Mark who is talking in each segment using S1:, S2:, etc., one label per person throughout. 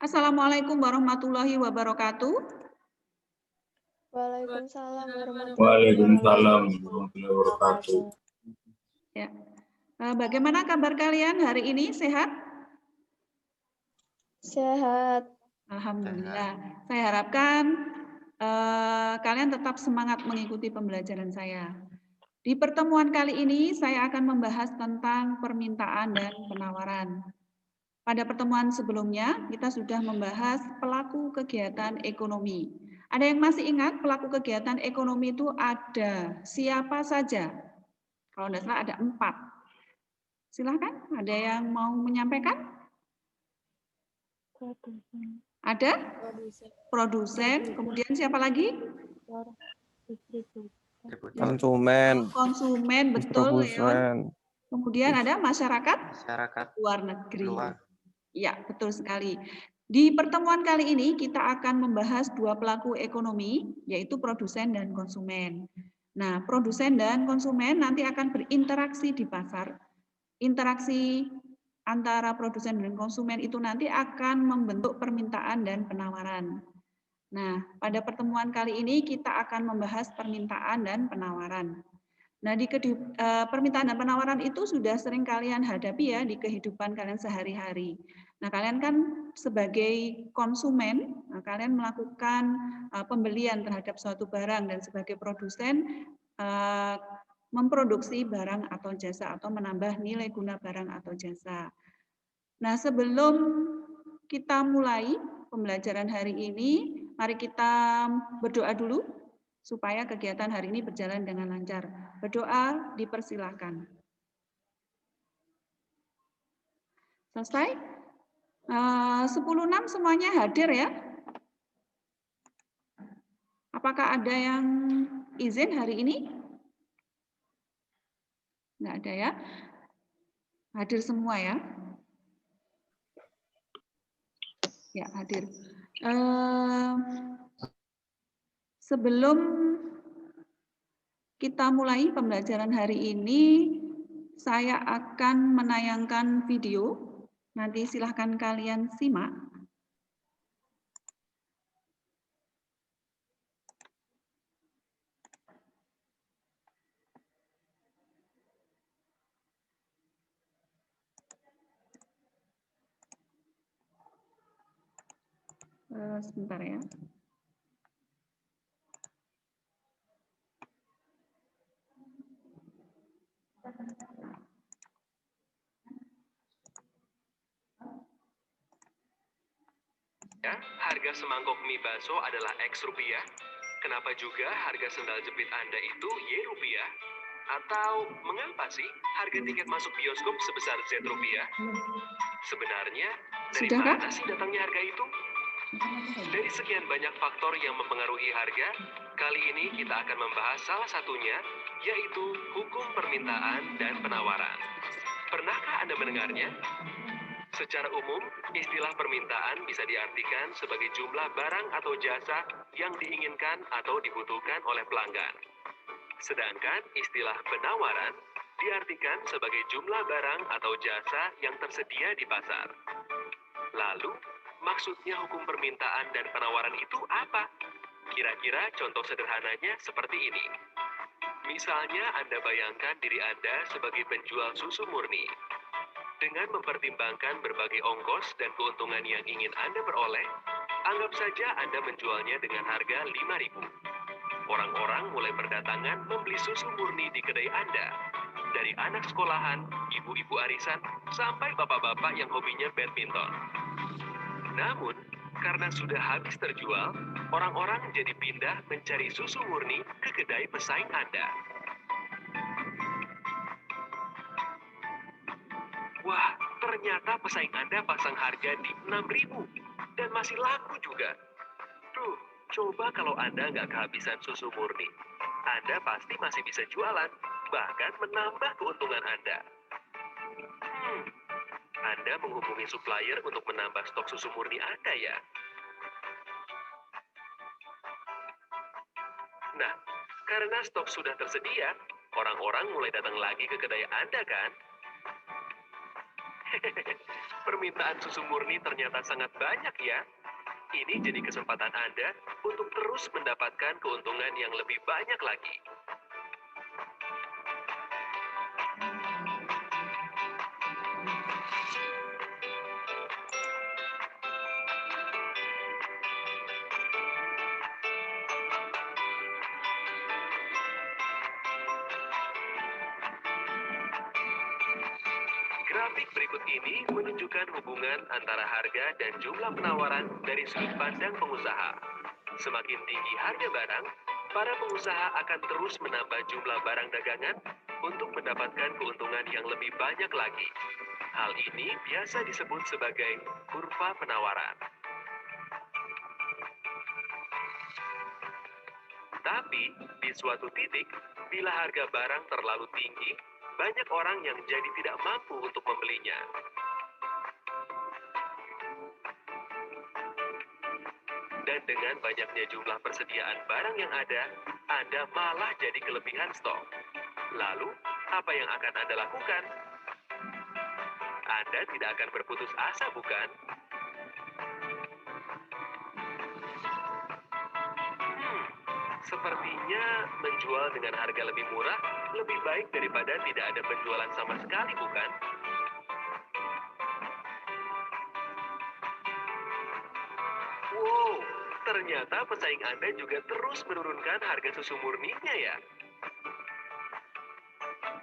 S1: Assalamualaikum warahmatullahi wabarakatuh.
S2: Waalaikumsalam warahmatullahi
S3: Waalaikumsalam
S2: wabarakatuh.
S3: warahmatullahi wabarakatuh.
S1: Ya. Bagaimana kabar kalian hari ini? Sehat?
S2: Sehat.
S1: Alhamdulillah. Saya harapkan kalian tetap semangat mengikuti pembelajaran saya. Di pertemuan kali ini saya akan membahas tentang permintaan dan penawaran. Pada pertemuan sebelumnya kita sudah membahas pelaku kegiatan ekonomi. Ada yang masih ingat pelaku kegiatan ekonomi itu ada siapa saja? Kalau tidak salah ada 4. Silahkan, ada yang mau menyampaikan? Ada? Produsen, kemudian siapa lagi?
S4: Konsumen.
S1: Konsumen, betul Leon. Kemudian ada masyarakat luar negeri. Ya, betul sekali. Di pertemuan kali ini kita akan membahas 2 pelaku ekonomi, yaitu produsen dan konsumen. Nah, produsen dan konsumen nanti akan berinteraksi di pasar. Interaksi antara produsen dan konsumen itu nanti akan membentuk permintaan dan penawaran. Nah, pada pertemuan kali ini kita akan membahas permintaan dan penawaran. Nah, di permintaan dan penawaran itu sudah sering kalian hadapi ya di kehidupan kalian sehari-hari. Nah, kalian kan sebagai konsumen, kalian melakukan pembelian terhadap suatu barang dan sebagai produsen memproduksi barang atau jasa atau menambah nilai guna barang atau jasa. Nah, sebelum kita mulai pembelajaran hari ini, mari kita berdoa dulu supaya kegiatan hari ini berjalan dengan lancar. Berdoa dipersilahkan. Selesai? 10.6 semuanya hadir ya? Apakah ada yang izin hari ini? Enggak ada ya? Hadir semua ya? Ya, hadir. Sebelum kita mulai pembelajaran hari ini, saya akan menayangkan video. Nanti silahkan kalian simak. Sebentar ya.
S5: Harga semangkok mie bakso adalah X rupiah. Kenapa juga harga sendal jepit Anda itu Y rupiah? Atau mengapa sih harga tiket masuk bioskop sebesar Z rupiah? Sebenarnya dari mana sih datangnya harga itu? Dari sekian banyak faktor yang mempengaruhi harga, kali ini kita akan membahas salah satunya, yaitu hukum permintaan dan penawaran. Pernahkah Anda mendengarnya? Secara umum, istilah permintaan bisa diartikan sebagai jumlah barang atau jasa yang diinginkan atau dibutuhkan oleh pelanggan. Sedangkan istilah penawaran diartikan sebagai jumlah barang atau jasa yang tersedia di pasar. Lalu, maksudnya hukum permintaan dan penawaran itu apa? Kira-kira contoh sederhananya seperti ini. Misalnya Anda bayangkan diri Anda sebagai penjual susu murni. Dengan mempertimbangkan berbagai ongkos dan keuntungan yang ingin Anda peroleh, anggap saja Anda menjualnya dengan harga 5.000. Orang-orang mulai berdatangan membeli susu murni di kedai Anda. Dari anak sekolahan, ibu-ibu arisan, sampai bapak-bapak yang hobinya badminton. Namun, karena sudah habis terjual, orang-orang jadi pindah mencari susu murni ke kedai pesaing Anda. Wah, ternyata pesaing Anda pasang harga di 6.000 dan masih laku juga. Duh, coba kalau Anda nggak kehabisan susu murni. Anda pasti masih bisa jualan, bahkan menambah keuntungan Anda. Anda menghubungi supplier untuk menambah stok susu murni Anda ya. Nah, karena stok sudah tersedia, orang-orang mulai datang lagi ke kedai Anda kan? permintaan susu murni ternyata sangat banyak ya. Ini jadi kesempatan Anda untuk terus mendapatkan keuntungan yang lebih banyak lagi. Grafik berikut ini menunjukkan hubungan antara harga dan jumlah penawaran dari sudut pandang pengusaha. Semakin tinggi harga barang, para pengusaha akan terus menambah jumlah barang dagangan untuk mendapatkan keuntungan yang lebih banyak lagi. Hal ini biasa disebut sebagai kurva penawaran. Tapi, di suatu titik, bila harga barang terlalu tinggi, banyak orang yang jadi tidak mampu untuk membelinya. Dan dengan banyaknya jumlah persediaan barang yang ada, Anda malah jadi kelebihan stok. Lalu, apa yang akan Anda lakukan? Anda tidak akan berputus asa, bukan? Sepertinya menjual dengan harga lebih murah lebih baik daripada tidak ada penjualan sama sekali, bukan? Wow, ternyata pesaing Anda juga terus menurunkan harga susu murninya ya.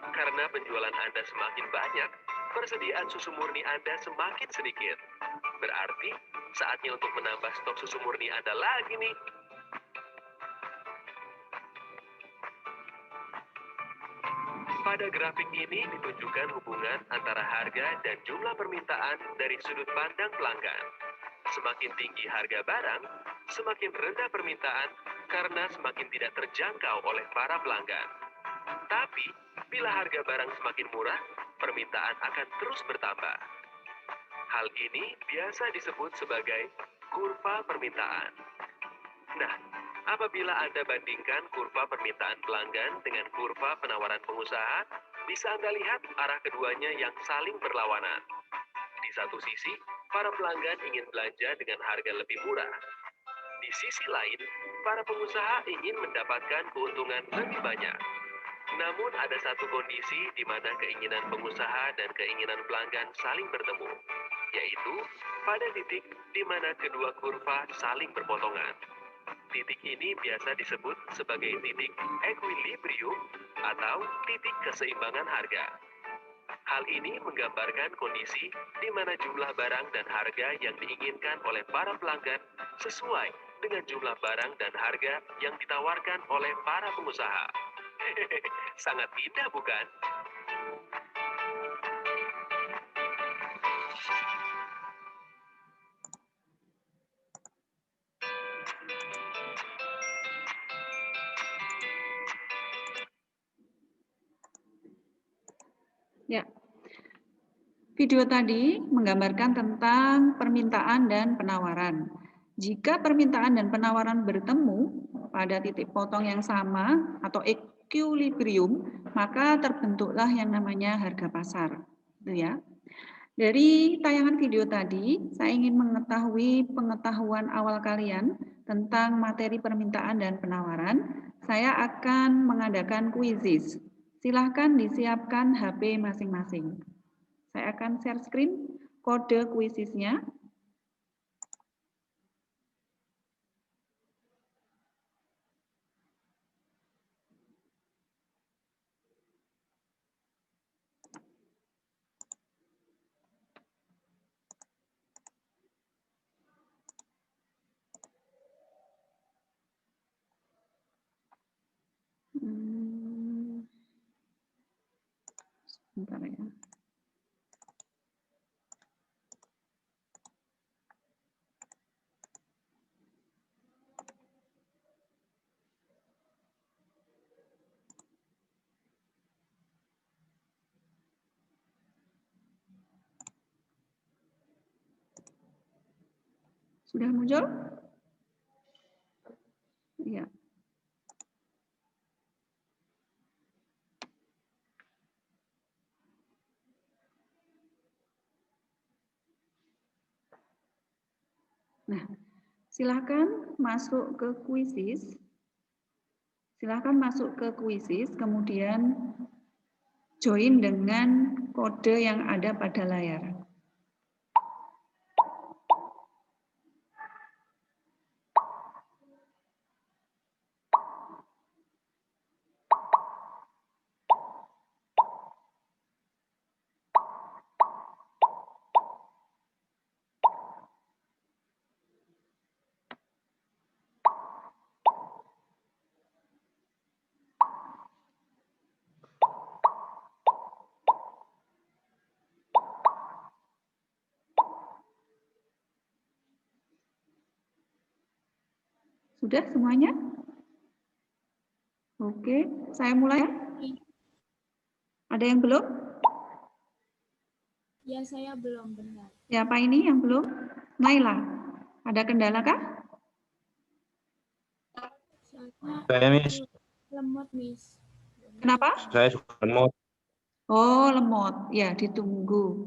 S5: Karena penjualan Anda semakin banyak, persediaan susu murni Anda semakin sedikit. Berarti, saatnya untuk menambah stok susu murni Anda lagi nih. Pada grafik ini ditunjukkan hubungan antara harga dan jumlah permintaan dari sudut pandang pelanggan. Semakin tinggi harga barang, semakin rendah permintaan karena semakin tidak terjangkau oleh para pelanggan. Tapi, bila harga barang semakin murah, permintaan akan terus bertambah. Hal ini biasa disebut sebagai kurva permintaan. Nah, apabila Anda bandingkan kurva permintaan pelanggan dengan kurva penawaran pengusaha, bisa Anda lihat arah keduanya yang saling berlawanan. Di satu sisi, para pelanggan ingin belanja dengan harga lebih murah. Di sisi lain, para pengusaha ingin mendapatkan keuntungan lebih banyak. Namun ada satu kondisi di mana keinginan pengusaha dan keinginan pelanggan saling bertemu, yaitu pada titik di mana kedua kurva saling berpotongan. Titik ini biasa disebut sebagai titik equilibrium atau titik keseimbangan harga. Hal ini menggambarkan kondisi di mana jumlah barang dan harga yang diinginkan oleh para pelanggan sesuai dengan jumlah barang dan harga yang ditawarkan oleh para pengusaha. Sangat indah, bukan?
S1: Ya. Video tadi menggambarkan tentang permintaan dan penawaran. Jika permintaan dan penawaran bertemu pada titik potong yang sama atau equilibrium, maka terbentuklah yang namanya harga pasar. Itu ya. Dari tayangan video tadi, saya ingin mengetahui pengetahuan awal kalian tentang materi permintaan dan penawaran. Saya akan mengadakan kuisis. Silahkan disiapkan HP masing-masing. Saya akan share screen kode kuisisnya. Sebentar ya. Sudah muncul? Iya. Nah, silakan masuk ke kuisis. Silakan masuk ke kuisis, kemudian join dengan kode yang ada pada layar. Sudah semuanya? Oke, saya mulai ya. Ada yang belum?
S2: Ya, saya belum benar.
S1: Siapa ini yang belum? Naila, ada kendala kah?
S3: Saya, Miss.
S2: Lemot, Miss.
S1: Kenapa?
S3: Saya suka lemot.
S1: Oh, lemot. Ya, ditunggu.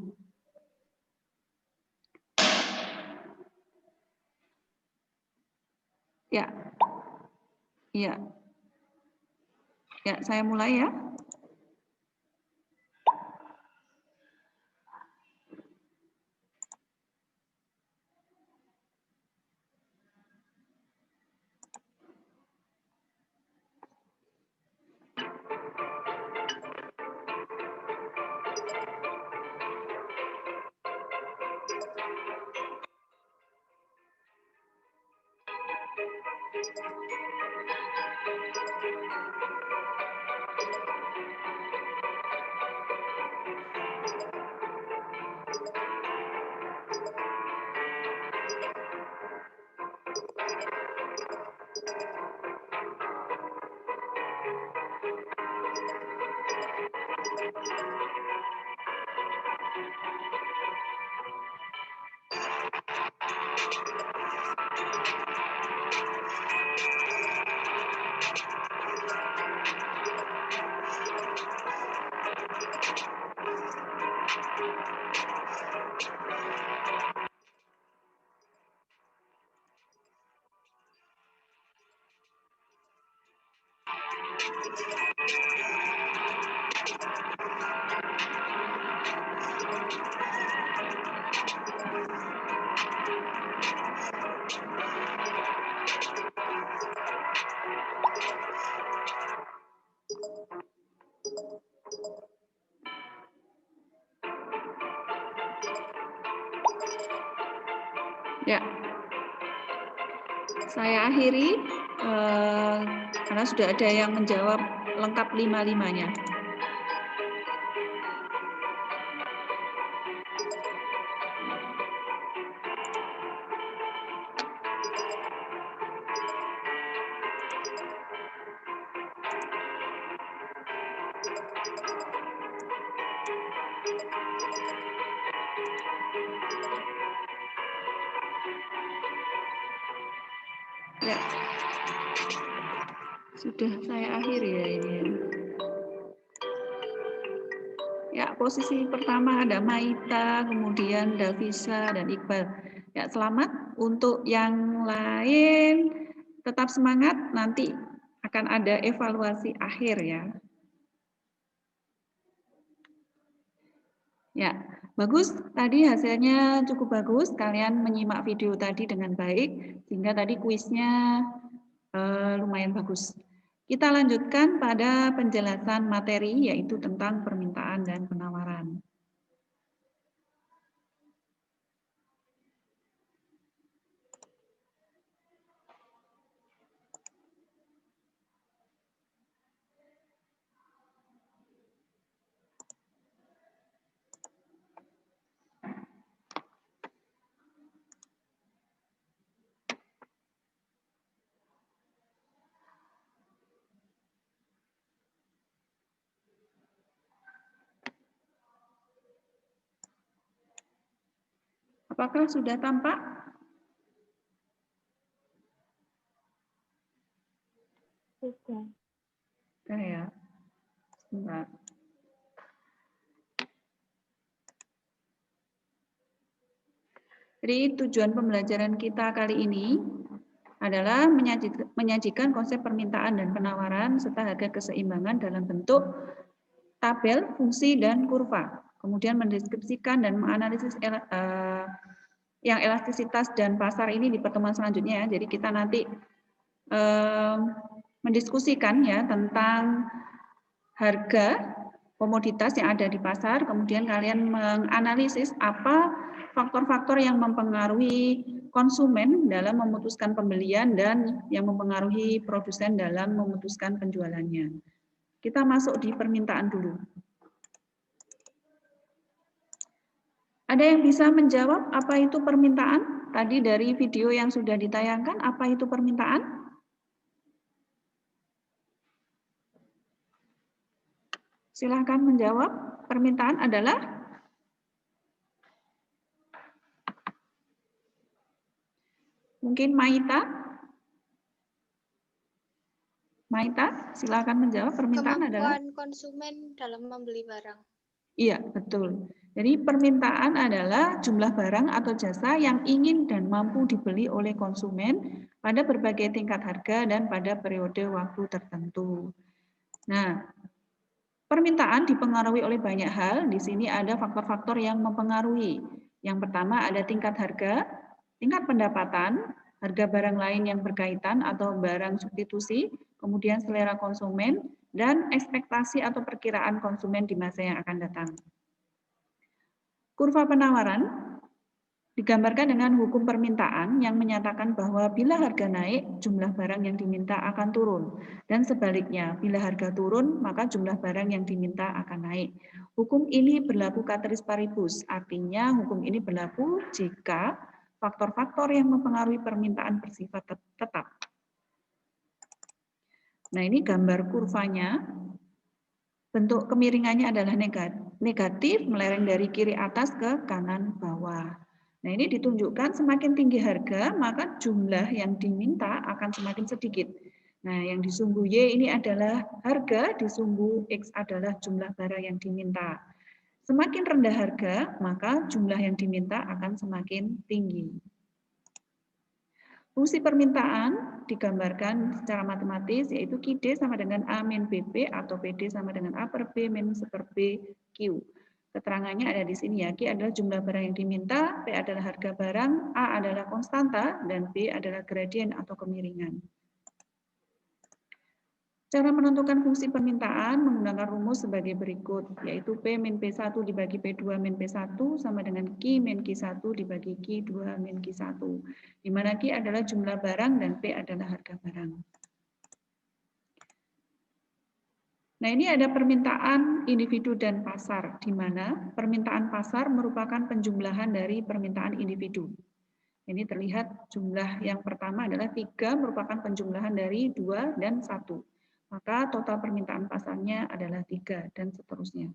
S1: Ya. Ya. Ya, saya mulai ya. Ya, saya akhiri karena sudah ada yang menjawab lengkap 5-5-nya. Ya, sudah saya akhiri ya ini. Ya, posisi pertama ada Maita, kemudian Davisa dan Iqbal. Ya, selamat. Untuk yang lain tetap semangat, nanti akan ada evaluasi akhir ya. Ya, bagus. Tadi hasilnya cukup bagus. Kalian menyimak video tadi dengan baik, sehingga tadi kuisnya lumayan bagus. Kita lanjutkan pada penjelasan materi, yaitu tentang permintaan dan penawaran. Apakah sudah tampak?
S2: Sudah.
S1: Sudah ya. Sebentar. Jadi tujuan pembelajaran kita kali ini adalah menyajikan konsep permintaan dan penawaran serta harga keseimbangan dalam bentuk tabel, fungsi, dan kurva. Kemudian mendeskripsikan dan menganalisis yang elastisitas dan pasar ini di pertemuan selanjutnya. Jadi kita nanti mendiskusikan ya tentang harga komoditas yang ada di pasar, kemudian kalian menganalisis apa faktor-faktor yang mempengaruhi konsumen dalam memutuskan pembelian dan yang mempengaruhi produsen dalam memutuskan penjualannya. Kita masuk di permintaan dulu. Ada yang bisa menjawab apa itu permintaan? Tadi dari video yang sudah ditayangkan, apa itu permintaan? Silahkan menjawab. Permintaan adalah mungkin Maita. Maita, silakan menjawab. Permintaan adalah
S2: kemampuan konsumen dalam membeli barang.
S1: Iya, betul. Jadi permintaan adalah jumlah barang atau jasa yang ingin dan mampu dibeli oleh konsumen pada berbagai tingkat harga dan pada periode waktu tertentu. Nah, permintaan dipengaruhi oleh banyak hal. Di sini ada faktor-faktor yang mempengaruhi. Yang pertama ada tingkat harga, tingkat pendapatan, harga barang lain yang berkaitan atau barang substitusi, kemudian selera konsumen, dan ekspektasi atau perkiraan konsumen di masa yang akan datang. Kurva penawaran digambarkan dengan hukum permintaan yang menyatakan bahwa bila harga naik, jumlah barang yang diminta akan turun. Dan sebaliknya, bila harga turun, maka jumlah barang yang diminta akan naik. Hukum ini berlaku ceteris paribus, artinya hukum ini berlaku jika faktor-faktor yang mempengaruhi permintaan bersifat tetap. Nah, ini gambar kurvanya. Bentuk kemiringannya adalah negatif, melereng dari kiri atas ke kanan bawah. Nah, ini ditunjukkan semakin tinggi harga, maka jumlah yang diminta akan semakin sedikit. Nah, yang di sumbu Y ini adalah harga, di sumbu X adalah jumlah barang yang diminta. Semakin rendah harga, maka jumlah yang diminta akan semakin tinggi. Fungsi permintaan digambarkan secara matematis, yaitu QD sama dengan A min BP atau PD sama dengan A per B min per B Q. Keterangannya ada di sini ya, Q adalah jumlah barang yang diminta, P adalah harga barang, A adalah konstanta, dan B adalah gradien atau kemiringan. Cara menentukan fungsi permintaan menggunakan rumus sebagai berikut, yaitu P min P1 dibagi P2 min P1 sama dengan Q min Q1 dibagi Q2 min Q1, di mana Q adalah jumlah barang dan P adalah harga barang. Nah, ini ada permintaan individu dan pasar, di mana permintaan pasar merupakan penjumlahan dari permintaan individu. Ini terlihat jumlah yang pertama adalah 3 merupakan penjumlahan dari 2 dan 1. Maka total permintaan pasarnya adalah 3 dan seterusnya.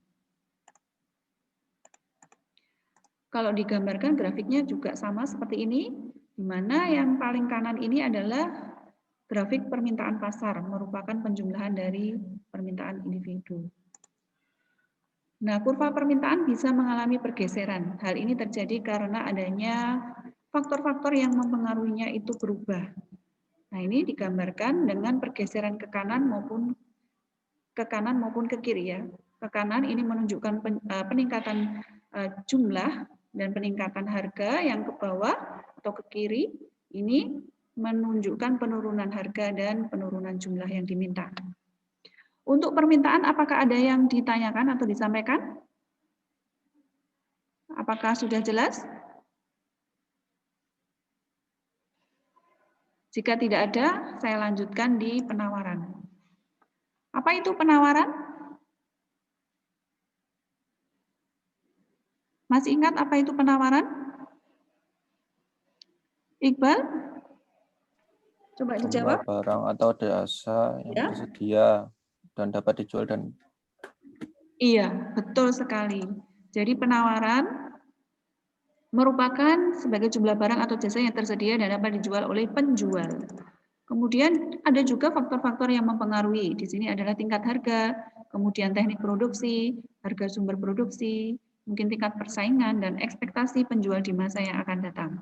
S1: Kalau digambarkan grafiknya juga sama seperti ini, di mana yang paling kanan ini adalah grafik permintaan pasar, merupakan penjumlahan dari permintaan individu. Nah, kurva permintaan bisa mengalami pergeseran. Hal ini terjadi karena adanya faktor-faktor yang mempengaruhinya itu berubah. Nah, ini digambarkan dengan pergeseran ke kanan maupun ke kiri ya. Ke kanan ini menunjukkan peningkatan jumlah dan peningkatan harga, yang ke bawah atau ke kiri ini menunjukkan penurunan harga dan penurunan jumlah yang diminta. Untuk permintaan, apakah ada yang ditanyakan atau disampaikan? Apakah sudah jelas? Jika tidak ada, saya lanjutkan di penawaran. Apa itu penawaran? Masih ingat apa itu penawaran? Iqbal? Coba dijawab.
S4: Barang atau jasa yang tersedia dan dapat dijual dan...
S1: Iya, betul sekali. Jadi penawaran merupakan sebagai jumlah barang atau jasa yang tersedia dan dapat dijual oleh penjual. Kemudian ada juga faktor-faktor yang mempengaruhi. Di sini adalah tingkat harga, kemudian teknik produksi, harga sumber produksi, mungkin tingkat persaingan, dan ekspektasi penjual di masa yang akan datang.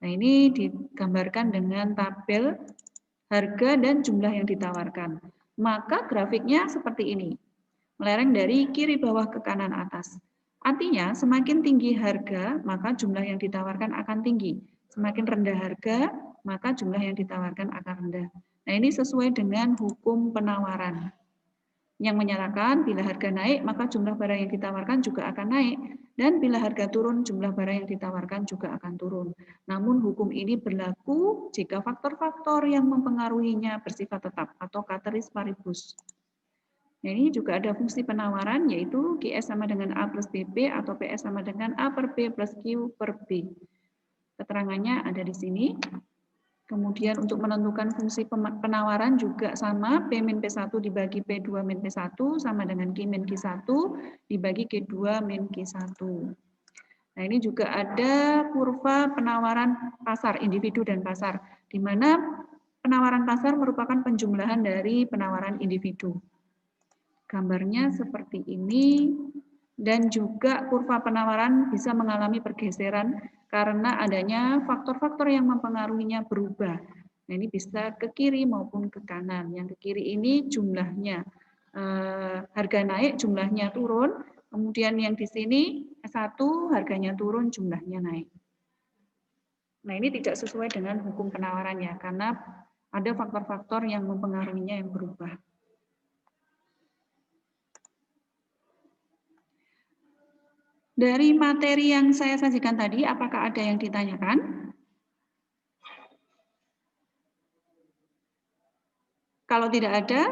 S1: Nah, ini digambarkan dengan tabel harga dan jumlah yang ditawarkan. Maka grafiknya seperti ini, melereng dari kiri bawah ke kanan atas. Artinya, semakin tinggi harga, maka jumlah yang ditawarkan akan tinggi. Semakin rendah harga, maka jumlah yang ditawarkan akan rendah. Nah, ini sesuai dengan hukum penawaran yang menyatakan bila harga naik, maka jumlah barang yang ditawarkan juga akan naik. Dan bila harga turun, jumlah barang yang ditawarkan juga akan turun. Namun hukum ini berlaku jika faktor-faktor yang mempengaruhinya bersifat tetap atau ceteris paribus. Nah, ini juga ada fungsi penawaran, yaitu QS sama dengan A plus BB atau PS sama dengan A per B plus Q per B. Keterangannya ada di sini. Kemudian untuk menentukan fungsi penawaran juga sama, P min P1 dibagi P2 min P1 sama dengan Q min Q1 dibagi Q2 min Q1. Nah, ini juga ada kurva penawaran pasar, individu dan pasar, di mana penawaran pasar merupakan penjumlahan dari penawaran individu. Gambarnya seperti ini, dan juga kurva penawaran bisa mengalami pergeseran karena adanya faktor-faktor yang mempengaruhinya berubah. Nah, ini bisa ke kiri maupun ke kanan. Yang ke kiri ini jumlahnya harga naik, jumlahnya turun. Kemudian yang di sini S1 harganya turun, jumlahnya naik. Nah, ini tidak sesuai dengan hukum penawarannya karena ada faktor-faktor yang mempengaruhinya yang berubah. Dari materi yang saya sajikan tadi, apakah ada yang ditanyakan? Kalau tidak ada,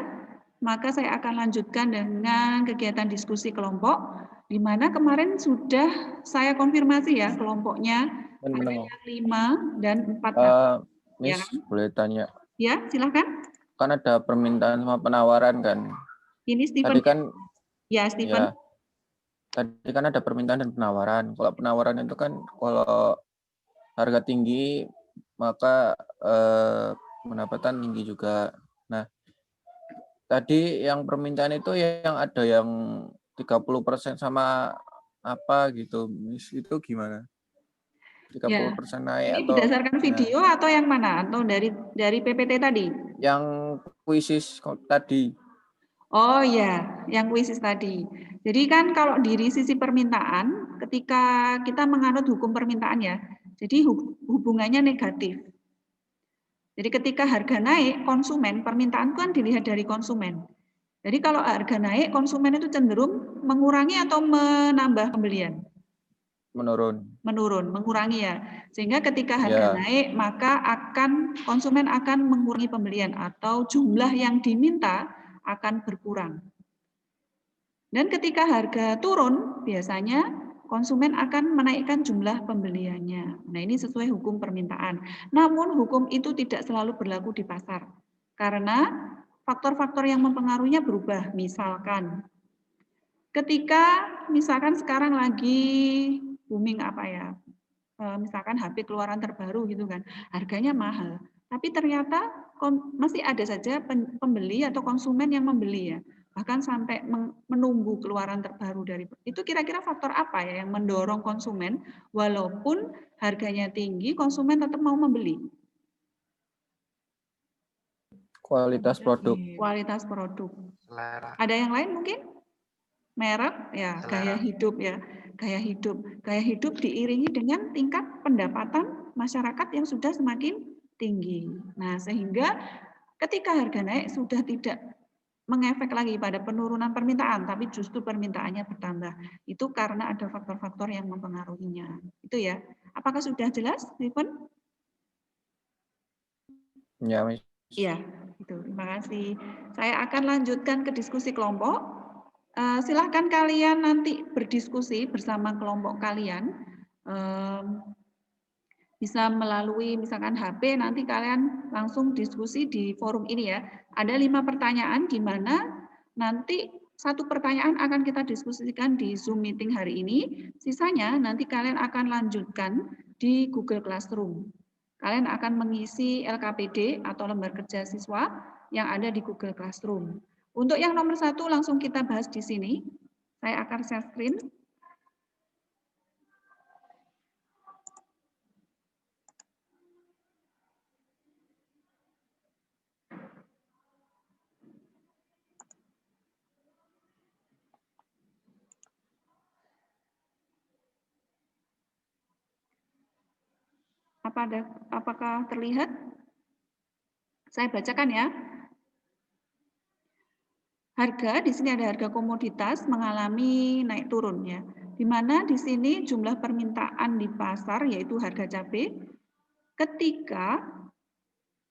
S1: maka saya akan lanjutkan dengan kegiatan diskusi kelompok, di mana kemarin sudah saya konfirmasi ya kelompoknya, ada yang 5 dan 4.
S4: Miss, ya, boleh tanya?
S1: Ya, silakan.
S4: Kan ada permintaan sama penawaran kan?
S1: Ini Stephen.
S4: Tadi kan,
S1: ya, Stephen.
S4: Ya, tadi kan ada permintaan dan penawaran. Kalau penawaran itu kan kalau harga tinggi maka pendapatan tinggi juga. Nah, tadi yang permintaan itu yang ada yang 30% sama apa gitu. Itu gimana? 30% ya, naik
S1: ini
S4: atau
S1: berdasarkan video atau yang mana? Atau dari PPT tadi?
S4: Yang kuisis tadi.
S1: Oh ya, yang kuisis tadi. Jadi kan kalau dari sisi permintaan, ketika kita menganut hukum permintaan ya, jadi hubungannya negatif. Jadi ketika harga naik, konsumen, permintaan kan dilihat dari konsumen. Jadi kalau harga naik, konsumen itu cenderung mengurangi atau menambah pembelian?
S4: Menurun.
S1: Menurun, mengurangi ya. Sehingga ketika harga naik, maka konsumen akan mengurangi pembelian atau jumlah yang diminta akan berkurang. Dan ketika harga turun, biasanya konsumen akan menaikkan jumlah pembeliannya. Nah, ini sesuai hukum permintaan. Namun hukum itu tidak selalu berlaku di pasar. Karena faktor-faktor yang mempengaruhinya berubah. Misalkan ketika misalkan sekarang lagi booming apa ya? Misalkan HP keluaran terbaru gitu kan. Harganya mahal. Tapi ternyata masih ada saja pembeli atau konsumen yang membeli ya. Bahkan sampai menunggu keluaran terbaru dari itu. Kira-kira faktor apa ya yang mendorong konsumen walaupun harganya tinggi, konsumen tetap mau membeli?
S4: Kualitas produk.
S1: Kualitas produk. Ada yang lain mungkin? Merek ya, gaya hidup ya. Gaya hidup diiringi dengan tingkat pendapatan masyarakat yang sudah semakin tinggi. Nah, sehingga ketika harga naik sudah tidak mengefek lagi pada penurunan permintaan, tapi justru permintaannya bertambah. Itu karena ada faktor-faktor yang mempengaruhinya. Itu ya. Apakah sudah jelas, Stephen?
S4: Ya, Miss.
S1: Iya, itu. Terima kasih. Saya akan lanjutkan ke diskusi kelompok. Silahkan kalian nanti berdiskusi bersama kelompok kalian. Bisa melalui misalkan HP, nanti kalian langsung diskusi di forum ini ya. Ada 5 pertanyaan di mana nanti 1 pertanyaan akan kita diskusikan di Zoom meeting hari ini. Sisanya nanti kalian akan lanjutkan di Google Classroom. Kalian akan mengisi LKPD atau lembar kerja siswa yang ada di Google Classroom. Untuk yang nomor 1 langsung kita bahas di sini. Saya akan share screen. Apakah terlihat? Saya bacakan ya. Harga, di sini ada harga komoditas mengalami naik turun ya. Di mana di sini jumlah permintaan di pasar yaitu harga cabai ketika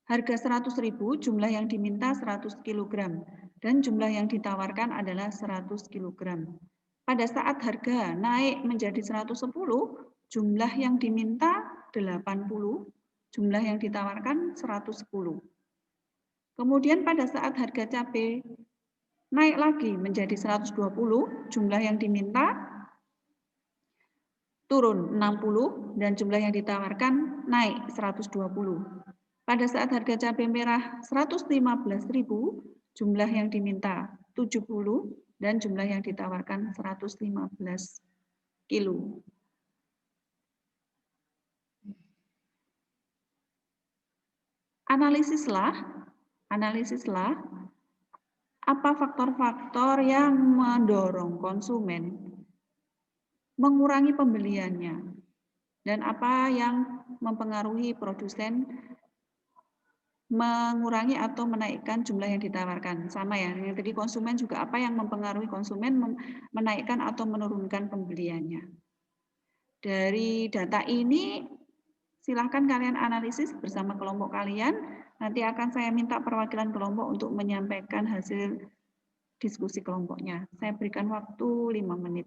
S1: harga 100.000 jumlah yang diminta 100 kg dan jumlah yang ditawarkan adalah 100 kg. Pada saat harga naik menjadi 110, jumlah yang diminta 80, jumlah yang ditawarkan 110. Kemudian pada saat harga cabai naik lagi menjadi 120, jumlah yang diminta turun 60 dan jumlah yang ditawarkan naik 120. Pada saat harga cabai merah 115.000, jumlah yang diminta 70 dan jumlah yang ditawarkan 115 kilo. Analisislah apa faktor-faktor yang mendorong konsumen mengurangi pembeliannya dan apa yang mempengaruhi produsen mengurangi atau menaikkan jumlah yang ditawarkan. Sama ya, yang tadi konsumen juga apa yang mempengaruhi konsumen menaikkan atau menurunkan pembeliannya. Dari data ini silahkan kalian analisis bersama kelompok kalian. Nanti akan saya minta perwakilan kelompok untuk menyampaikan hasil diskusi kelompoknya. Saya berikan waktu 5 menit.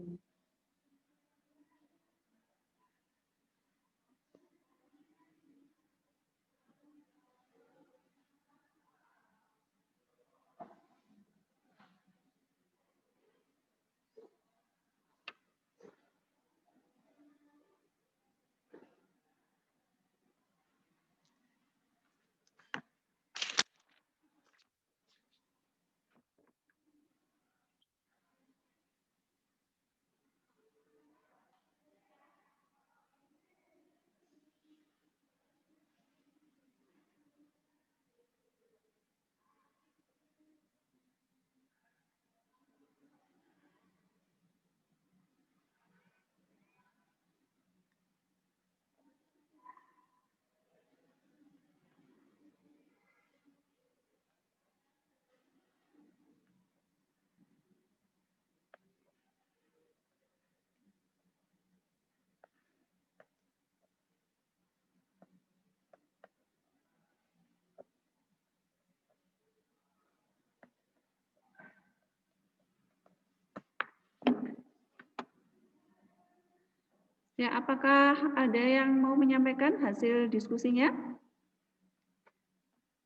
S1: Ya, apakah ada yang mau menyampaikan hasil diskusinya?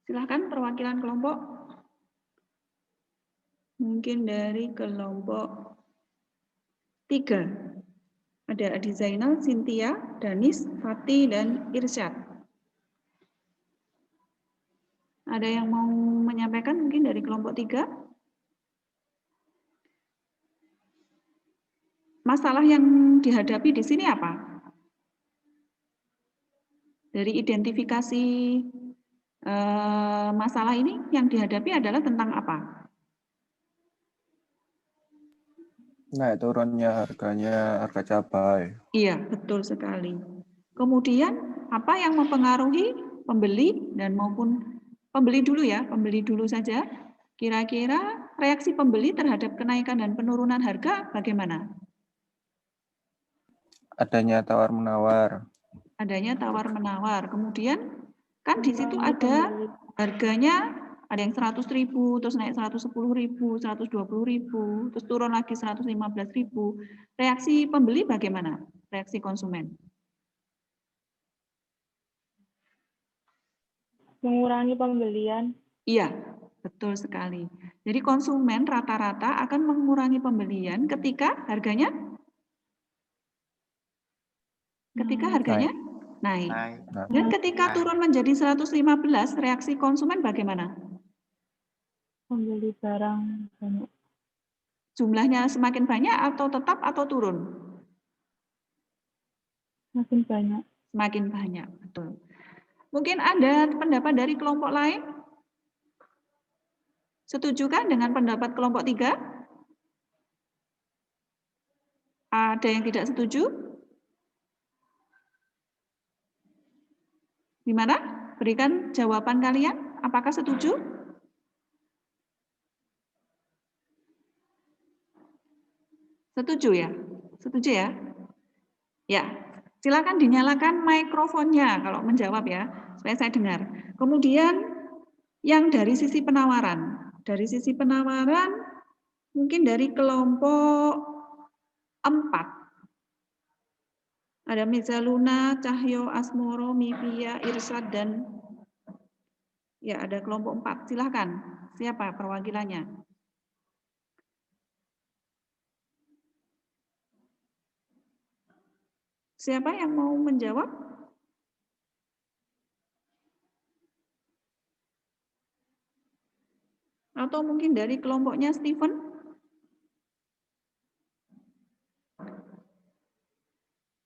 S1: Silahkan perwakilan kelompok. Mungkin dari kelompok 3. Ada Adi Zainal, Cynthia, Danis, Fati, dan Irsyad. Ada yang mau menyampaikan mungkin dari kelompok 3? Masalah yang dihadapi di sini apa? Dari identifikasi masalah ini yang dihadapi adalah tentang apa?
S4: Naik turunnya harga cabai.
S1: Iya, betul sekali. Kemudian apa yang mempengaruhi pembeli dan maupun pembeli dulu ya, pembeli dulu saja. Kira-kira reaksi pembeli terhadap kenaikan dan penurunan harga bagaimana?
S4: Adanya tawar-menawar.
S1: Adanya tawar-menawar. Kemudian kan di situ ada harganya, ada yang 100.000, terus naik 110.000, 120.000, terus turun lagi 115.000. Reaksi pembeli bagaimana? Reaksi konsumen?
S6: Mengurangi pembelian.
S1: Iya, betul sekali. Jadi konsumen rata-rata akan mengurangi pembelian ketika harganya naik. Dan ketika turun menjadi 115, reaksi konsumen bagaimana?
S6: Membeli barang banyak.
S1: Jumlahnya semakin banyak atau tetap atau turun?
S6: Semakin banyak.
S1: Semakin banyak, betul. Mungkin ada pendapat dari kelompok lain? Setuju kan dengan pendapat kelompok 3? Ada yang tidak setuju? Gimana? Berikan jawaban kalian. Apakah setuju? Setuju ya? Setuju ya? Ya, silakan dinyalakan mikrofonnya kalau menjawab ya, supaya saya dengar. Kemudian yang dari sisi penawaran. Dari sisi penawaran mungkin dari kelompok 4. Ada Mizaluna, Cahyo, Asmoro, Mivia, Irsad, dan ya ada kelompok 4. Silakan. Siapa perwakilannya? Siapa yang mau menjawab? Atau mungkin dari kelompoknya Stephen?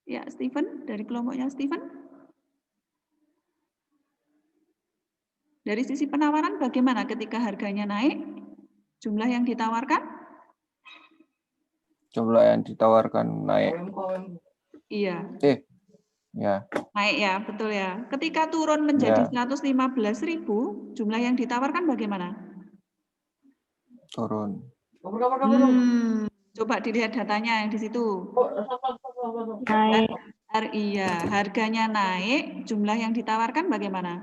S1: Ya, Stephen, dari kelompoknya Stephen. Dari sisi penawaran bagaimana ketika harganya naik? Jumlah yang ditawarkan?
S4: Jumlah yang ditawarkan naik.
S1: Iya.
S4: Ya.
S1: Naik ya, betul ya. Ketika turun menjadi 115.000, jumlah yang ditawarkan bagaimana?
S4: Turun.
S1: Coba dilihat datanya yang di situ.
S6: Naik.
S1: Iya, harganya naik, jumlah yang ditawarkan bagaimana?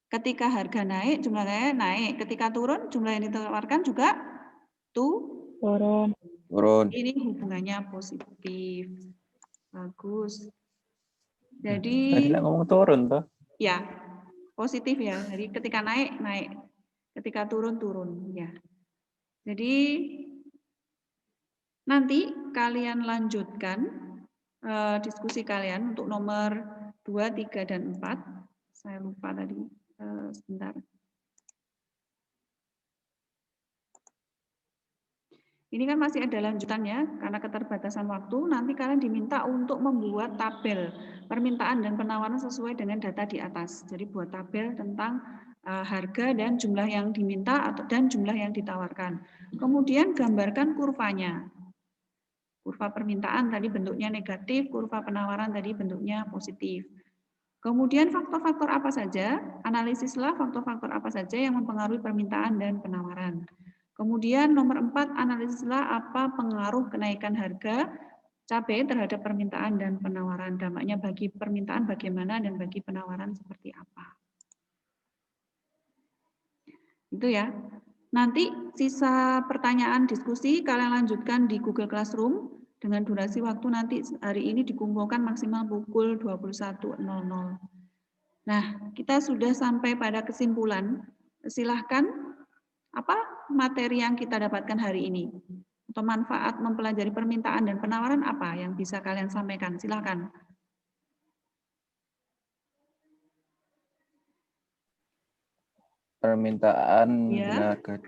S1: Ketika harga naik, jumlahnya naik. Ketika turun, jumlah yang ditawarkan juga turun. Ini hubungannya positif. Bagus. Jadi
S4: tadi ngomong turun toh?
S1: Ya, positif ya. Jadi ketika naik, naik. Ketika turun, turun. Ya. Jadi nanti kalian lanjutkan diskusi kalian untuk nomor 2, 3, dan 4. Saya lupa tadi. Sebentar. Ini kan masih ada lanjutannya, karena keterbatasan waktu, nanti kalian diminta untuk membuat tabel permintaan dan penawaran sesuai dengan data di atas. Jadi buat tabel tentang harga dan jumlah yang diminta dan jumlah yang ditawarkan. Kemudian gambarkan kurvanya. Kurva permintaan tadi bentuknya negatif, kurva penawaran tadi bentuknya positif. Kemudian faktor-faktor apa saja, analisislah faktor-faktor apa saja yang mempengaruhi permintaan dan penawaran. Kemudian nomor 4, analisislah apa pengaruh kenaikan harga cabai terhadap permintaan dan penawaran. Dampaknya bagi permintaan bagaimana dan bagi penawaran seperti apa. Itu ya. Nanti sisa pertanyaan diskusi kalian lanjutkan di Google Classroom dengan durasi waktu nanti hari ini dikumpulkan maksimal pukul 21.00. Nah, kita sudah sampai pada kesimpulan. Silahkan apa materi yang kita dapatkan hari ini? Atau manfaat mempelajari permintaan dan penawaran apa yang bisa kalian sampaikan? Silahkan.
S4: Permintaan
S1: Ya.
S4: bila harga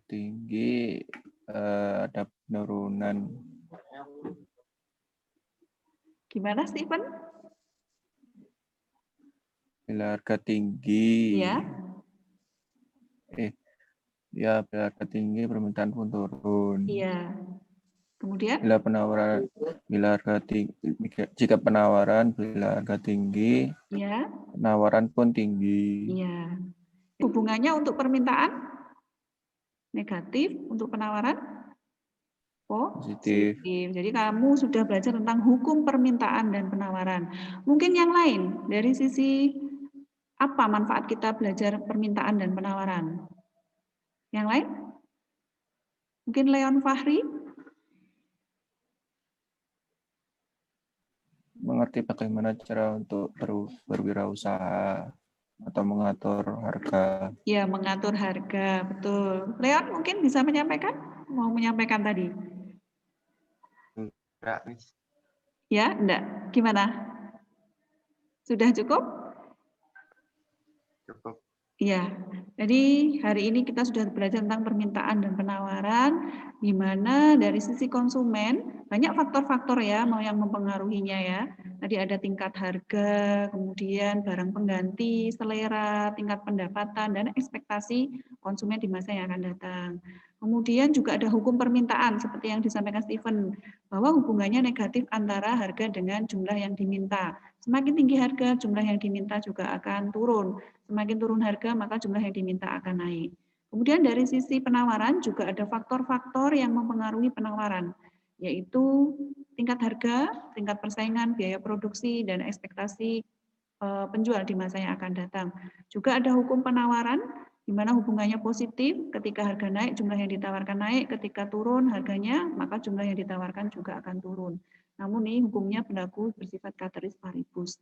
S4: tinggi ada penurunan.
S1: Gimana, Stephen?
S4: Bila harga tinggi.
S1: Ya.
S4: Bila harga tinggi permintaan pun turun.
S1: Iya. Kemudian?
S4: Jika penawaran bila harga tinggi,
S1: ya.
S4: Penawaran pun tinggi.
S1: Iya. Hubungannya untuk permintaan negatif, untuk penawaran positif. Jadi kamu sudah belajar tentang hukum permintaan dan penawaran. Mungkin yang lain dari sisi apa manfaat kita belajar permintaan dan penawaran? Yang lain? Mungkin Leon Fahri?
S4: Mengerti bagaimana cara untuk berwirausaha atau mengatur harga.
S1: Ya, mengatur harga, betul. Leon mungkin bisa menyampaikan? Mau menyampaikan tadi?
S3: Enggak, Miss.
S1: Ya, enggak. Gimana? Sudah cukup?
S3: Cukup.
S1: Iya, jadi hari ini kita sudah belajar tentang permintaan dan penawaran, di mana dari sisi konsumen banyak faktor-faktor ya, mau yang mempengaruhinya ya. Tadi ada tingkat harga, kemudian barang pengganti, selera, tingkat pendapatan, dan ekspektasi konsumen di masa yang akan datang. Kemudian juga ada hukum permintaan seperti yang disampaikan Stephen, bahwa hubungannya negatif antara harga dengan jumlah yang diminta. Semakin tinggi harga, jumlah yang diminta juga akan turun. Semakin turun harga, maka jumlah yang diminta akan naik. Kemudian dari sisi penawaran juga ada faktor-faktor yang mempengaruhi penawaran, yaitu tingkat harga, tingkat persaingan, biaya produksi, dan ekspektasi penjual di masa yang akan datang. Juga ada hukum penawaran, di mana hubungannya positif, ketika harga naik, jumlah yang ditawarkan naik, ketika turun harganya, maka jumlah yang ditawarkan juga akan turun. Namun ini hukumnya berlaku bersifat ceteris paribus.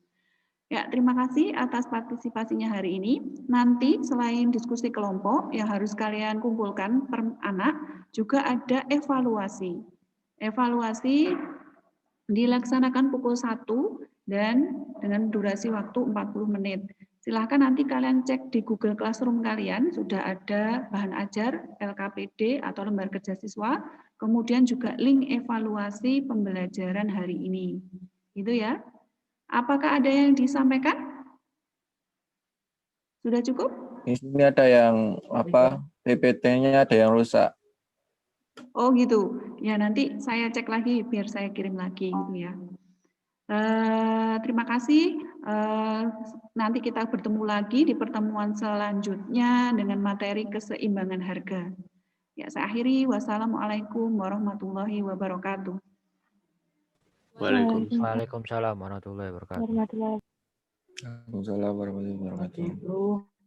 S1: Ya, terima kasih atas partisipasinya hari ini. Nanti selain diskusi kelompok yang harus kalian kumpulkan per anak, juga ada evaluasi. Evaluasi dilaksanakan pukul 1 dan dengan durasi waktu 40 menit. Silahkan nanti kalian cek di Google Classroom kalian, sudah ada bahan ajar, LKPD atau lembar kerja siswa, kemudian juga link evaluasi pembelajaran hari ini. Gitu ya. Apakah ada yang disampaikan? Sudah cukup?
S4: Ini ada yang PPT-nya ada yang rusak.
S1: Oh gitu. Ya nanti saya cek lagi biar saya kirim lagi gitu ya. Terima kasih. Nanti kita bertemu lagi di pertemuan selanjutnya dengan materi keseimbangan harga. Ya, saya akhiri. Wassalamualaikum warahmatullahi wabarakatuh.
S7: Waalaikumsalam warahmatullahi wabarakatuh.
S4: Waalaikumsalam warahmatullahi wabarakatuh.